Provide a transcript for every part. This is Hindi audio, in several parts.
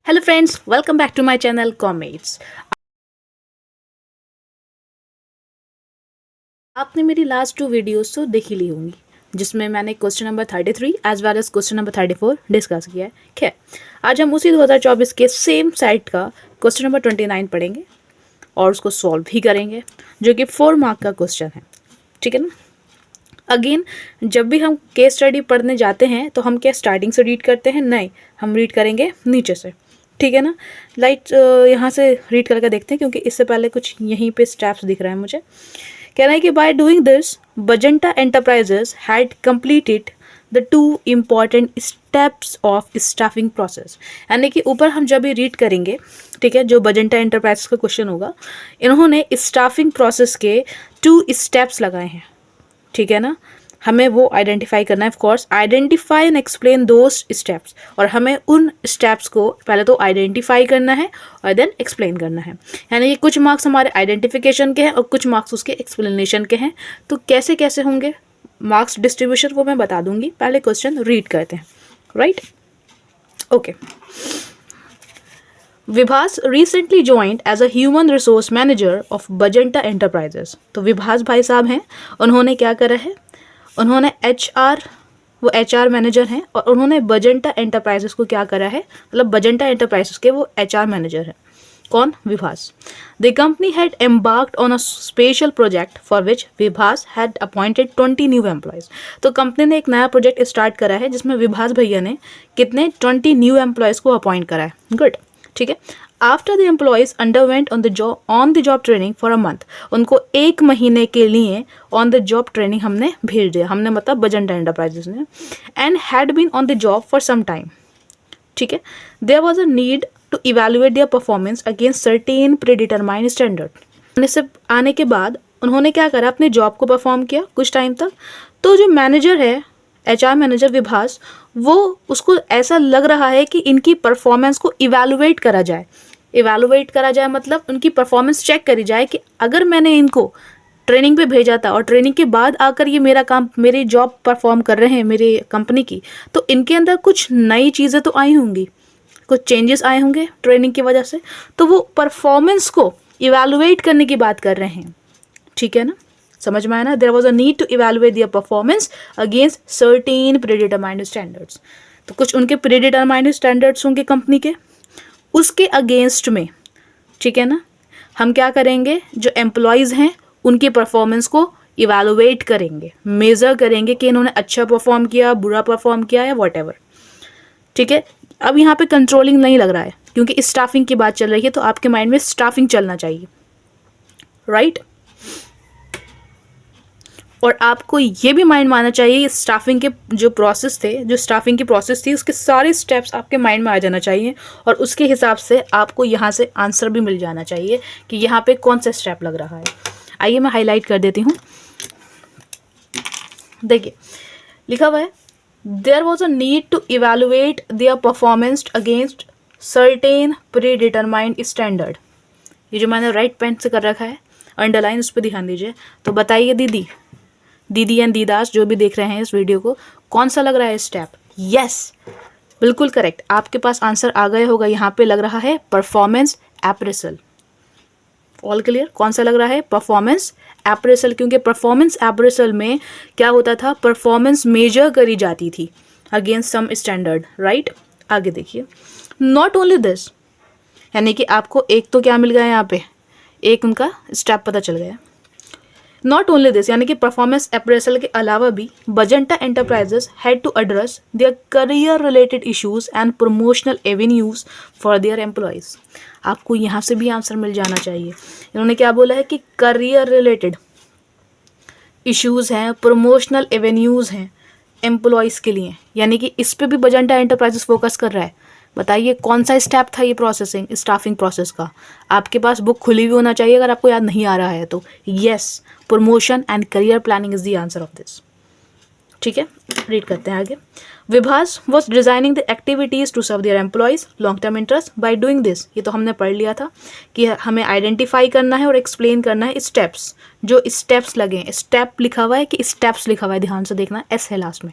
Hello friends, welcome back to my channel comets. आपने मेरी लास्ट 2 वीडियोस तो देख ही ली होंगी, जिसमें मैंने question number 33 as well as question number 34 discuss किया है। खैर, आज हम उसी 2024 के सेम साइट का क्वेश्चन नंबर 29 पढ़ेंगे और उसको सॉल्व भी करेंगे, जो कि 4 मार्क का क्वेश्चन है। ठीक है ना। अगेन, जब भी हम केस स्टडी पढ़ने जाते हैं तो हम क्या स्टार्टिंग से रीड करते हैं? नहीं, हम रीड करेंगे नीचे से। ठीक है ना। यहाँ से रीड करके देखते हैं, क्योंकि इससे पहले कुछ यहीं पे स्टेप्स दिख रहा है मुझे। कह रहा है कि by doing this Bajenta Enterprises had completed the 2 important steps of staffing process. यानी कि ऊपर हम जब भी रीड करेंगे, ठीक है, जो बजेंटा एंटरप्राइजेस का क्वेश्चन होगा, इन्होंने स्टाफिंग प्रोसेस के 2 स्टेप्स लगाए हैं। ठीक है ना। हमें वो आइडेंटिफाई करना है। Of course, identify and explain those steps, और हमें उन स्टेप्स को पहले तो आइडेंटिफाई करना है और देन एक्सप्लेन करना है। यानी कि कुछ मार्क्स हमारे आइडेंटिफिकेशन के हैं और कुछ मार्क्स उसके एक्सप्लेनेशन के हैं। तो कैसे कैसे होंगे मार्क्स डिस्ट्रीब्यूशन वो मैं बता दूंगी। पहले क्वेश्चन रीड करते हैं। Right, okay. Vibhas recently joined as a human resource manager of Bajenta Enterprises. तो विभास भाई साहब हैं, उन्होंने क्या करा है? उन्होंने वो HR मैनेजर हैं और उन्होंने बजेंटा एंटरप्राइजेस को क्या करा है? मतलब बजेंटा एंटरप्राइजेस के वो HR मैनेजर हैं। कौन? Vibhas. The company had embarked on a special project for which Vibhas had appointed 20 new employees. तो कंपनी ने एक नया प्रोजेक्ट स्टार्ट करा है जिसमें विभास भैया ने कितने 20 न्यू एम्प्लॉयज़ को अपॉइंट करा है। गुड, ठीक है। After the employees underwent on the job training for a month. उनको 1 महीने के लिए ऑन द जॉब ट्रेनिंग हमने भेज दिया। हमने मतलब बजेंटा एंटरप्राइजेस ने। And had been on the job for some time. ठीक है। There was a need to evaluate their performance against certain predetermined standard. आने से आने के बाद उन्होंने क्या करा? अपने जॉब को परफॉर्म किया कुछ टाइम तक। तो जो मैनेजर है, HR मैनेजर विभास, वो उसको ऐसा लग रहा है कि इनकी परफॉर्मेंस को इवेलुएट करा जाए। इवेलुएट करा जाए मतलब उनकी परफॉर्मेंस चेक करी जाए कि अगर मैंने इनको ट्रेनिंग पे भेजा था और ट्रेनिंग के बाद आकर ये मेरा काम, मेरी जॉब परफॉर्म कर रहे हैं मेरी कंपनी की, तो इनके अंदर कुछ नई चीज़ें तो आई होंगी, कुछ चेंजेस आए होंगे ट्रेनिंग की वजह से। तो वो परफॉर्मेंस को इवेलुएट करने की बात कर रहे हैं। ठीक है ना, समझ में आया ना। There was a need to evaluate their performance against certain predetermined standards. तो कुछ उनके प्रीडिटरमाइंड स्टैंडर्ड्स होंगे कंपनी के, उसके अगेंस्ट में। ठीक है ना। हम क्या करेंगे? जो एम्प्लॉयज़ हैं उनकी परफॉर्मेंस को इवेलुएट करेंगे, मेज़र करेंगे कि इन्होंने अच्छा परफॉर्म किया, बुरा परफॉर्म किया या वॉट एवर। ठीक है। अब यहाँ पे कंट्रोलिंग नहीं लग रहा है, क्योंकि स्टाफिंग की बात चल रही है, तो आपके माइंड में स्टाफिंग चलना चाहिए। राइट। और आपको ये भी माइंड में आना चाहिए, स्टाफिंग के जो प्रोसेस थे, जो स्टाफिंग की प्रोसेस थी, उसके सारे स्टेप्स आपके माइंड में आ जाना चाहिए, और उसके हिसाब से आपको यहाँ से आंसर भी मिल जाना चाहिए कि यहाँ पे कौन सा स्टेप लग रहा है। आइए मैं हाईलाइट कर देती हूँ। देखिए, लिखा हुआ है, there was a need to evaluate their performance against certain predetermined standard. ये जो मैंने राइट पेन से कर रखा है अंडरलाइन, उस पर ध्यान दीजिए। तो बताइए दीदी एंड दीदास जो भी देख रहे हैं इस वीडियो को, कौन सा लग रहा है स्टेप? यस, बिल्कुल करेक्ट। आपके पास आंसर आ गया होगा। यहाँ पे लग रहा है परफॉर्मेंस एप्रेसल। All clear? कौन सा लग रहा है? परफॉर्मेंस एप्रेसल। क्योंकि परफॉर्मेंस एप्रेसल में क्या होता था? परफॉर्मेंस मेजर करी जाती थी अगेंस्ट सम स्टैंडर्ड। राइट, आगे देखिए। नॉट ओनली दिस, यानी कि आपको एक तो क्या मिल गया यहाँ पे? एक उनका स्टेप पता चल गया। नॉट ओनली दिस, यानी कि परफॉर्मेंस अप्रेजल के अलावा भी Bajenta Enterprises had to address their career related issues and promotional avenues for their employees. आपको यहाँ से भी आंसर मिल जाना चाहिए। इन्होंने क्या बोला है कि करियर रिलेटेड इश्यूज़ हैं, प्रमोशनल एवेन्यूज़ हैं एम्प्लॉयज़ के लिए, यानी कि इस पर भी बजेंटा एंटरप्राइजेस फोकस कर रहा है। बताइए कौन सा स्टेप था ये प्रोसेसिंग स्टाफिंग प्रोसेस का? आपके पास बुक खुली हुई होना चाहिए अगर आपको याद नहीं आ रहा है तो। Yes, promotion and career planning is the answer of this. ठीक है, रीड करते हैं आगे। Vibhas was designing the activities to serve their employees long term interest by doing this. ये तो हमने पढ़ लिया था कि हमें आइडेंटिफाई करना है और एक्सप्लेन करना है स्टेप्स, जो स्टेप्स लगे। स्टेप लिखा हुआ है कि स्टेप्स लिखा हुआ है, ध्यान से देखना, एस है लास्ट में।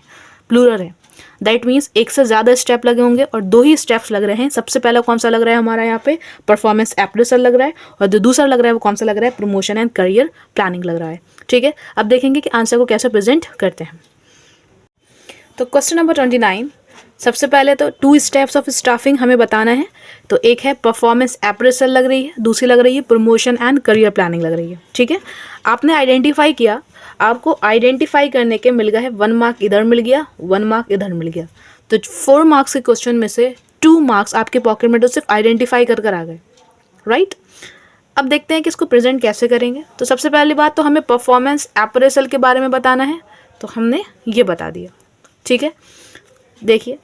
प्लूरल है, दैट मीन्स एक से ज़्यादा स्टेप लगे होंगे और 2 ही स्टेप्स लग रहे हैं। सबसे पहला कौन सा लग रहा है हमारा यहाँ पे, परफॉर्मेंस अप्रेजल लग रहा है, और जो दूसरा लग रहा है वो कौन सा लग रहा है, प्रमोशन एंड करियर प्लानिंग लग रहा है। ठीक है, अब देखेंगे कि आंसर को कैसे प्रेजेंट करते हैं। तो क्वेश्चन नंबर 29, सबसे पहले तो 2 स्टेप्स ऑफ स्टाफिंग हमें बताना है। तो एक है परफॉर्मेंस अप्रेजल लग रही है, दूसरी लग रही है प्रमोशन एंड करियर प्लानिंग लग रही है। ठीक है, आपने आइडेंटिफाई किया, आपको आइडेंटिफाई करने के मिल गया है 1 मार्क इधर मिल गया, 1 मार्क इधर मिल गया। तो 4 मार्क्स के क्वेश्चन में से 2 मार्क्स आपके पॉकेट में तो सिर्फ आइडेंटिफाई कर आ गए, राइट। अब देखते हैं कि इसको प्रेजेंट कैसे करेंगे। तो सबसे पहली बात तो हमें परफॉर्मेंस अप्रेजल के बारे में बताना है, तो हमने ये बता दिया। ठीक है, देखिए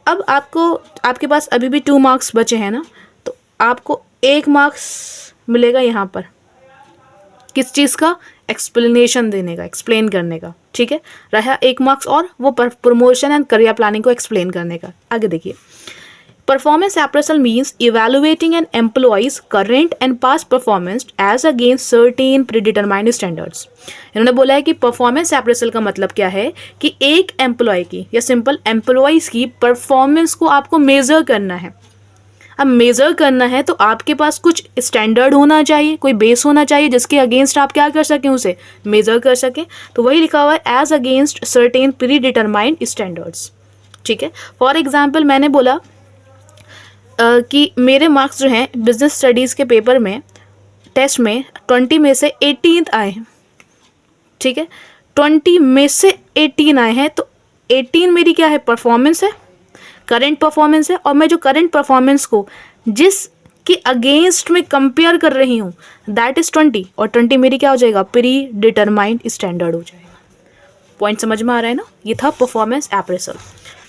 अब आपके पास अभी भी 2 मार्क्स बचे हैं ना, तो आपको 1 मार्क्स मिलेगा यहाँ पर, किस चीज़ का, एक्सप्लेनेशन देने का, एक्सप्लेन करने का। ठीक है, रहा 1 मार्क्स और वो प्रमोशन एंड करियर प्लानिंग को एक्सप्लेन करने का। आगे देखिए, performance appraisal means evaluating an employee's current and past performance as against certain predetermined standards. इन्होंने बोला है कि परफॉर्मेंस अप्रेजल का मतलब क्या है कि एक एम्प्लॉय की या सिंपल एम्प्लॉइज की परफॉर्मेंस को आपको मेजर करना है। अब मेज़र करना है तो आपके पास कुछ स्टैंडर्ड होना चाहिए, कोई बेस होना चाहिए जिसके अगेंस्ट आप क्या कर सकें, उसे मेज़र कर सकें। तो वही लिखा हुआ है as against certain predetermined standards. ठीक है, फॉर एग्जाम्पल मैंने बोला कि मेरे मार्क्स जो हैं बिजनेस स्टडीज़ के पेपर में टेस्ट में 20 में से 18 आए हैं। ठीक है, 20 में से 18 आए हैं, तो 18 मेरी क्या है, परफॉर्मेंस है, करेंट परफॉर्मेंस है। और मैं जो करेंट परफॉर्मेंस को जिसके अगेंस्ट में कंपेयर कर रही हूँ दैट इज़ 20, और 20 मेरी क्या हो जाएगा, प्री डिटरमाइंड स्टैंडर्ड हो जाएगा। पॉइंट समझ में आ रहा है ना। ये था परफॉर्मेंस अप्रेजल,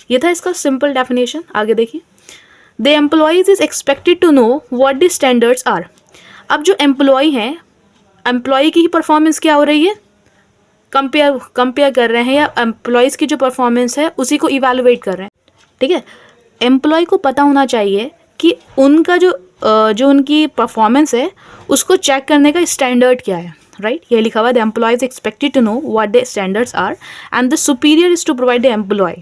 ये था इसका सिंपल डेफिनेशन। आगे देखिए, the employees is expected to know what the standards are. अब जो एम्प्लॉय हैं, एम्प्लॉय की ही परफॉर्मेंस क्या हो रही है, कंपेयर कर रहे हैं, या एम्प्लॉयज़ की जो परफॉर्मेंस है उसी को इवैल्यूएट कर रहे हैं। ठीक है, एम्प्लॉय को पता होना चाहिए कि उनका जो उनकी परफॉर्मेंस है उसको चेक करने का स्टैंडर्ड क्या है, राइट। ये लिखा हुआ है the employee is expected to know what the standards are and the superior is to provide the employee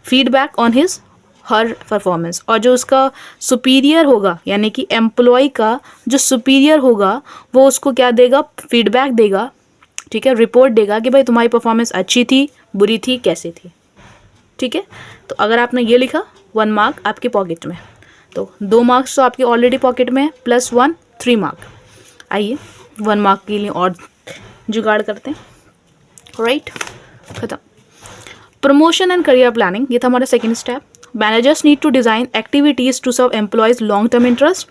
feedback on his her performance. और जो उसका सुपीरियर होगा, यानी कि एम्प्लॉय का जो सुपीरियर होगा वो उसको क्या देगा, फीडबैक देगा। ठीक है, रिपोर्ट देगा कि भाई तुम्हारी परफॉर्मेंस अच्छी थी, बुरी थी, कैसी थी। ठीक है, तो अगर आपने ये लिखा 1 मार्क आपके पॉकेट में, तो 2 मार्क्स तो आपके ऑलरेडी पॉकेट में है, +1 3 मार्क। आइए 1 मार्क के लिए और जुगाड़ करते हैं, राइट। खत्म। प्रमोशन एंड करियर प्लानिंग, ये था हमारा second step. Managers need to design activities to serve employees long term interest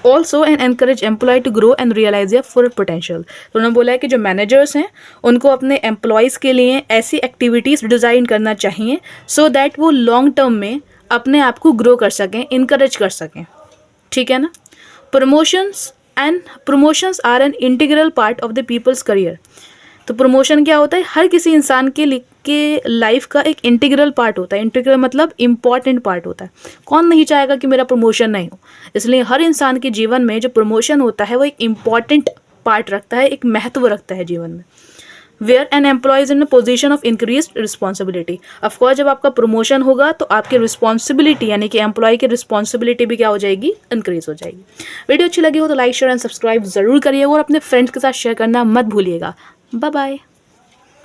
also and encourage employee to grow and realise their full potential. तो उन्होंने बोला है कि जो मैनेजर्स हैं उनको अपने एम्प्लॉयज़ के लिए ऐसी एक्टिविटीज़ डिज़ाइन करना चाहिए सो दैट वो लॉन्ग टर्म में अपने आप को ग्रो कर सकें, इनकरेज कर सकें। ठीक है ना। Promotions are an integral part of the people's career. तो प्रमोशन क्या होता है, हर किसी इंसान के लाइफ का एक इंटीग्रल पार्ट होता है। इंटीग्रल मतलब इम्पॉर्टेंट पार्ट होता है। कौन नहीं चाहेगा कि मेरा प्रमोशन नहीं हो। इसलिए हर इंसान के जीवन में जो प्रमोशन होता है वो एक इम्पॉर्टेंट पार्ट रखता है, एक महत्व रखता है जीवन में। Where an employee is in a position of increase responsibility. Of course जब आपका प्रमोशन होगा तो आपकी रिस्पॉन्सिबिलिटी यानी कि एम्प्लॉय की रिस्पॉन्सिबिलिटी भी क्या हो जाएगी, इंक्रीज हो जाएगी। वीडियो अच्छी लगी हो तो लाइक शेयर एंड सब्सक्राइब जरूर करिएगा और अपने फ्रेंड्स के साथ शेयर करना मत भूलिएगा। Bye bye.